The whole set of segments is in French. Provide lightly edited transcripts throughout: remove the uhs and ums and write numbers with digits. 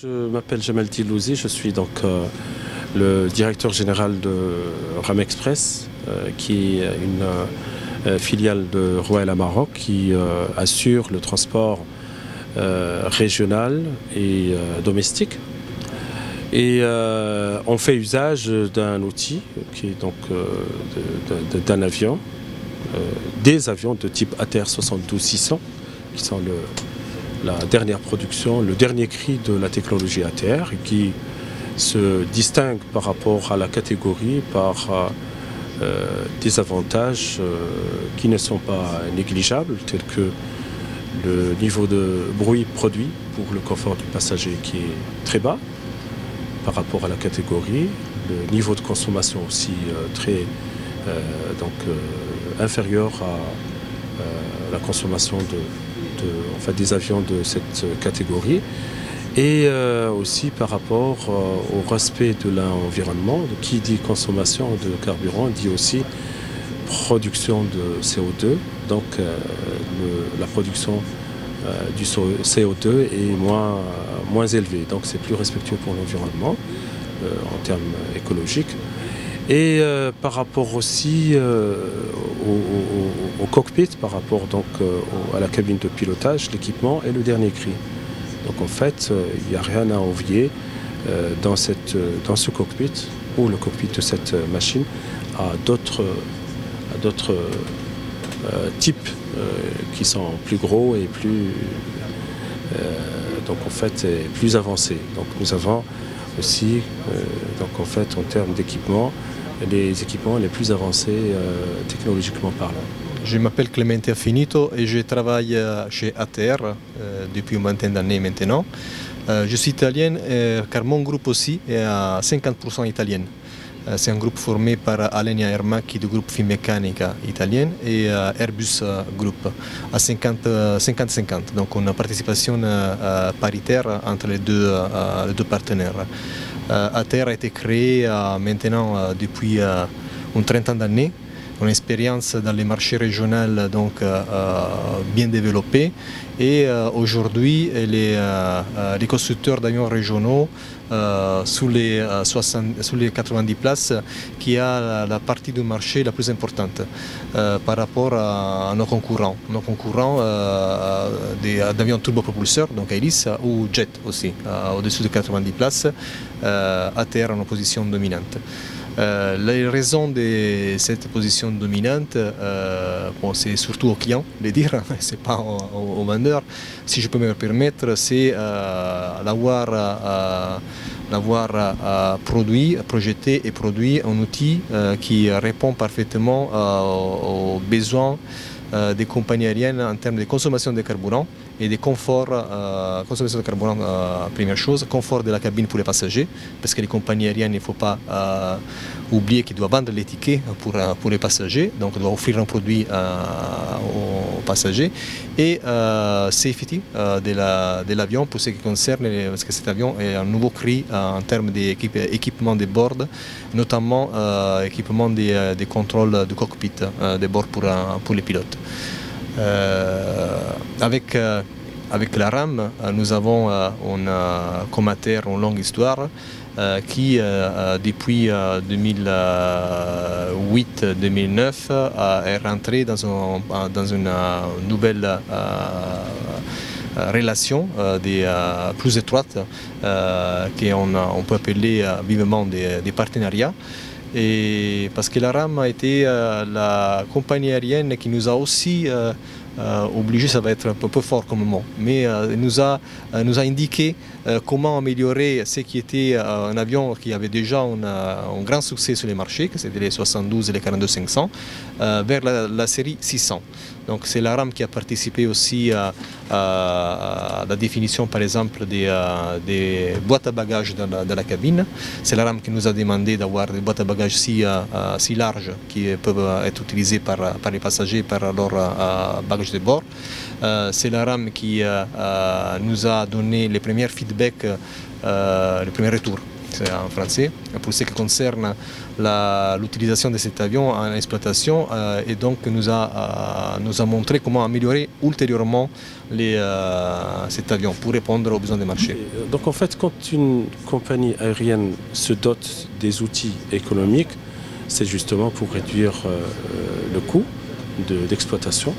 Je m'appelle Jamal Tilouzi, je suis donc le directeur général de Ram Express, qui est une filiale de Royal Maroc qui assure le transport régional et domestique. Et on fait usage d'un outil qui est donc d'un avion, des avions de type ATR 72-600 qui sont la dernière production, le dernier cri de la technologie ATR, qui se distingue par rapport à la catégorie par des avantages qui ne sont pas négligeables, tels que le niveau de bruit produit pour le confort du passager qui est très bas par rapport à la catégorie, le niveau de consommation aussi très inférieur à la consommation des avions de cette catégorie, et aussi par rapport au respect de l'environnement. Qui dit consommation de carburant dit aussi production de CO2, donc la production du CO2 est moins élevée, donc c'est plus respectueux pour l'environnement en termes écologiques. Et par rapport aussi au cockpit, par rapport donc à la cabine de pilotage, l'équipement est le dernier cri. Donc en fait, il n'y a rien à envier dans ce cockpit ou le cockpit de cette machine à d'autres types qui sont plus gros et plus avancés. Donc nous avons aussi en termes d'équipement, les équipements les plus avancés technologiquement parlant. Je m'appelle Clemente Affinito et je travaille chez ATR depuis une vingtaine d'années maintenant. Je suis italien car mon groupe aussi est à 50% italien. C'est un groupe formé par Alenia Aermacchi du groupe Finmeccanica italien et Airbus Group à 50-50. Donc on a une participation paritaire entre les deux partenaires. ATR a été créé maintenant depuis une trentaine d'années. Une expérience dans les marchés régionaux bien développée, et aujourd'hui les constructeurs d'avions régionaux sous les 90 places qui a la partie du marché la plus importante par rapport à nos concurrents. Nos concurrents d'avions turbopropulseurs, donc hélice ou jet aussi, au-dessus de 90 places, ATR a une position dominante. Les raisons de cette position dominante, c'est surtout aux clients de dire, c'est pas aux vendeurs. Si je peux me permettre, c'est d'avoir projeté et produit un outil qui répond parfaitement aux besoins des compagnies aériennes en termes de consommation de carburant et de confort. Consommation de carburant, première chose, confort de la cabine pour les passagers, parce que les compagnies aériennes, il ne faut pas oublier qu'ils doivent vendre les tickets pour les passagers, donc ils doivent offrir un produit aux passagers, et safety de l'avion pour ce qui concerne, parce que cet avion est un nouveau cri en termes d'équipement de bord, notamment équipement des contrôles du cockpit de bord pour les pilotes. Avec la RAM, nous avons comme ATR une longue histoire qui, depuis 2008-2009, est rentrée dans une nouvelle relation plus étroite qu'on peut appeler vivement des partenariats. Et parce que la RAM a été la compagnie aérienne qui nous a aussi obligé, ça va être un peu fort comme mot, mais nous a indiqué comment améliorer ce qui était un avion qui avait déjà un grand succès sur les marchés, que c'était les 72 et les 42-500, vers la série 600. Donc c'est la RAM qui a participé aussi à la définition, par exemple, des boîtes à bagages dans la cabine. C'est la RAM qui nous a demandé d'avoir des boîtes à bagages si larges qui peuvent être utilisées par les passagers, par leurs bagages de bord. C'est la RAM qui nous a donné les premiers feedbacks, les premiers retours c'est en français, pour ce qui concerne l'utilisation de cet avion en exploitation et donc nous a montré comment améliorer ultérieurement cet avion pour répondre aux besoins des marchés. Donc en fait, quand une compagnie aérienne se dote des outils économiques, c'est justement pour réduire le coût d'exploitation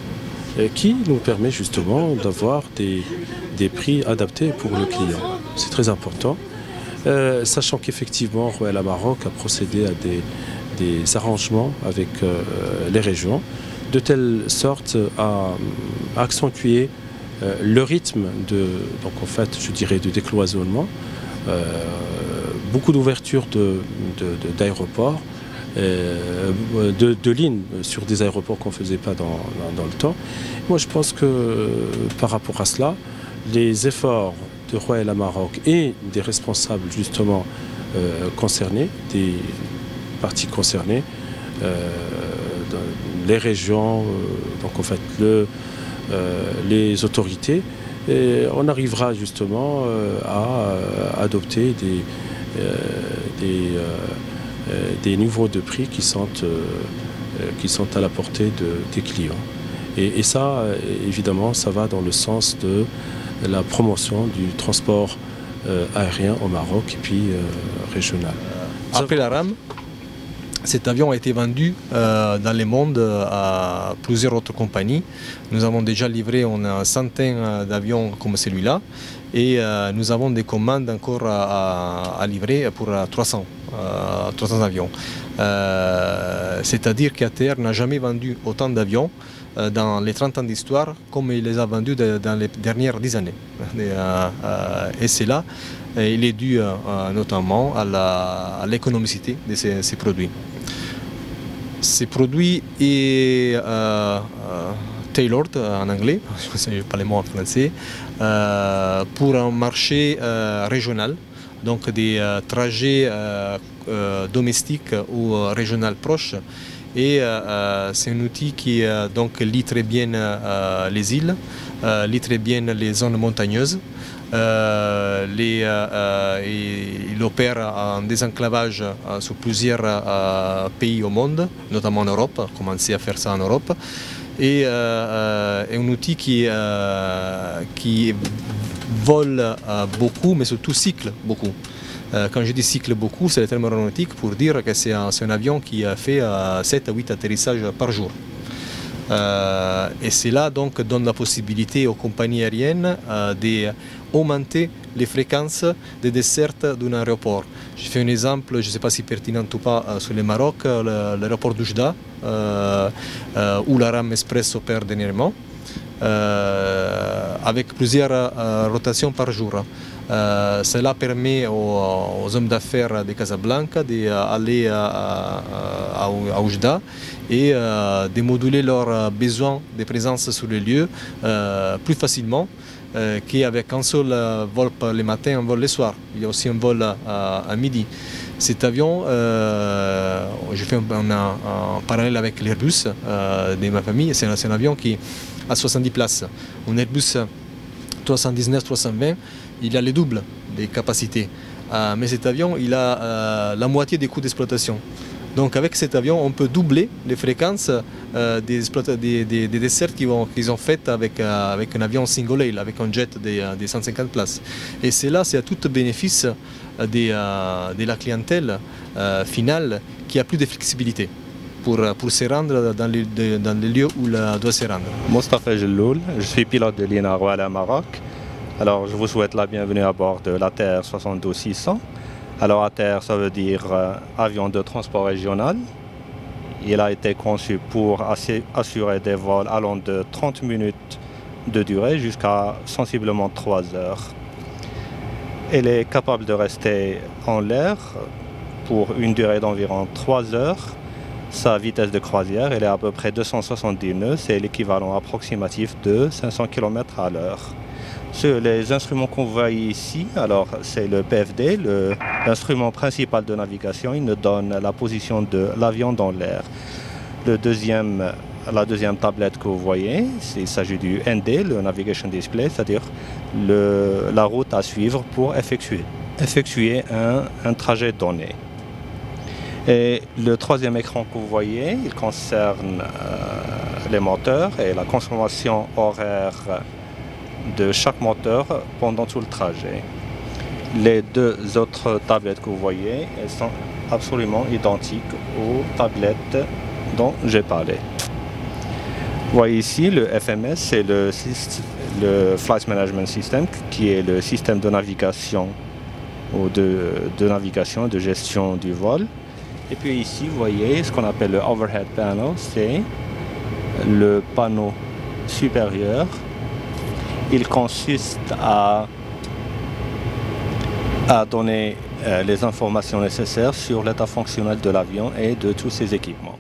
qui nous permet justement d'avoir des prix adaptés pour le client. C'est très important. Sachant qu'effectivement, Royal Air Maroc a procédé à des arrangements avec les régions, de telle sorte à accentuer le rythme donc en fait, je dirais, de décloisonnement, beaucoup d'ouverture d'aéroports, de lignes sur des aéroports qu'on ne faisait pas dans le temps. Moi, je pense que par rapport à cela, les efforts de Royal Air Maroc et des responsables justement concernés, des parties concernées, les régions, donc en fait les autorités, et on arrivera justement à adopter des niveaux de prix qui sont à la portée des clients. Et ça, évidemment, ça va dans le sens de la promotion du transport aérien au Maroc et puis régional. Après la RAM, cet avion a été vendu dans le monde à plusieurs autres compagnies. Nous avons déjà livré une centaine d'avions comme celui-là et nous avons des commandes encore à livrer pour 300 avions. C'est-à-dire qu'ATR n'a jamais vendu autant d'avions dans les 30 ans d'histoire comme il les a vendus dans les dernières 10 années. Et cela, il est dû notamment à l'économicité de ces produits. Ces produits est tailored en anglais, je ne sais pas les mots en français, pour un marché régional, donc des trajets domestiques ou régionaux proches. Et c'est un outil qui donc lie très bien les îles, lie très bien les zones montagneuses. Il opère en désenclavage sur plusieurs pays au monde, notamment en Europe, a commencé à faire ça en Europe. Et est un outil qui vole beaucoup, mais surtout cycle beaucoup. Quand je dis cycle beaucoup, c'est le terme aéronautique pour dire que c'est un avion qui fait 7 à 8 atterrissages par jour. Et cela donc donne la possibilité aux compagnies aériennes d'augmenter les fréquences de desserte d'un aéroport. Je fais un exemple, je ne sais pas si pertinent ou pas, sur le Maroc, l'aéroport d'Oujda, où la RAM Express opère dernièrement, avec plusieurs rotations par jour. Cela permet aux hommes d'affaires de Casablanca d'aller à Oujda et de moduler leurs besoins de présence sur les lieux plus facilement qu'avec un seul vol le matin et un vol le soir. Il y a aussi un vol à midi. Cet avion, je fais un parallèle avec l'Airbus de ma famille, c'est un avion qui a 70 places. Un Airbus 319-320, il a le double des capacités. Mais cet avion, il a la moitié des coûts d'exploitation. Donc avec cet avion, on peut doubler les fréquences des desserts qu'ils ont faites avec un avion single aisle, avec un jet de 150 places. Et cela, c'est à tout bénéfice de la clientèle finale qui a plus de flexibilité pour se rendre dans les lieux où elle doit se rendre. Mostafa Jelloul, je suis pilote de ligne à Royal Air Maroc. Alors je vous souhaite la bienvenue à bord de l'ATR 72-600. Alors ATR, ça veut dire avion de transport régional. Il a été conçu pour assurer des vols allant de 30 minutes de durée jusqu'à sensiblement 3 heures. Il est capable de rester en l'air pour une durée d'environ 3 heures. Sa vitesse de croisière, elle est à peu près 270 nœuds, c'est l'équivalent approximatif de 500 km à l'heure. Sur les instruments qu'on voit ici, alors c'est le PFD, l'instrument principal de navigation. Il nous donne la position de l'avion dans l'air. La deuxième tablette que vous voyez, il s'agit du ND, le Navigation Display, c'est-à-dire la route à suivre pour effectuer effectuer un trajet donné. Et le troisième écran que vous voyez, il concerne les moteurs et la consommation horaire de chaque moteur pendant tout le trajet. Les deux autres tablettes que vous voyez, elles sont absolument identiques aux tablettes dont j'ai parlé. Vous voyez ici le FMS, c'est le Flight Management System, qui est le système de navigation ou de navigation, de gestion du vol. Et puis ici, vous voyez ce qu'on appelle le Overhead Panel, c'est le panneau supérieur. Il consiste à donner les informations nécessaires sur l'état fonctionnel de l'avion et de tous ses équipements.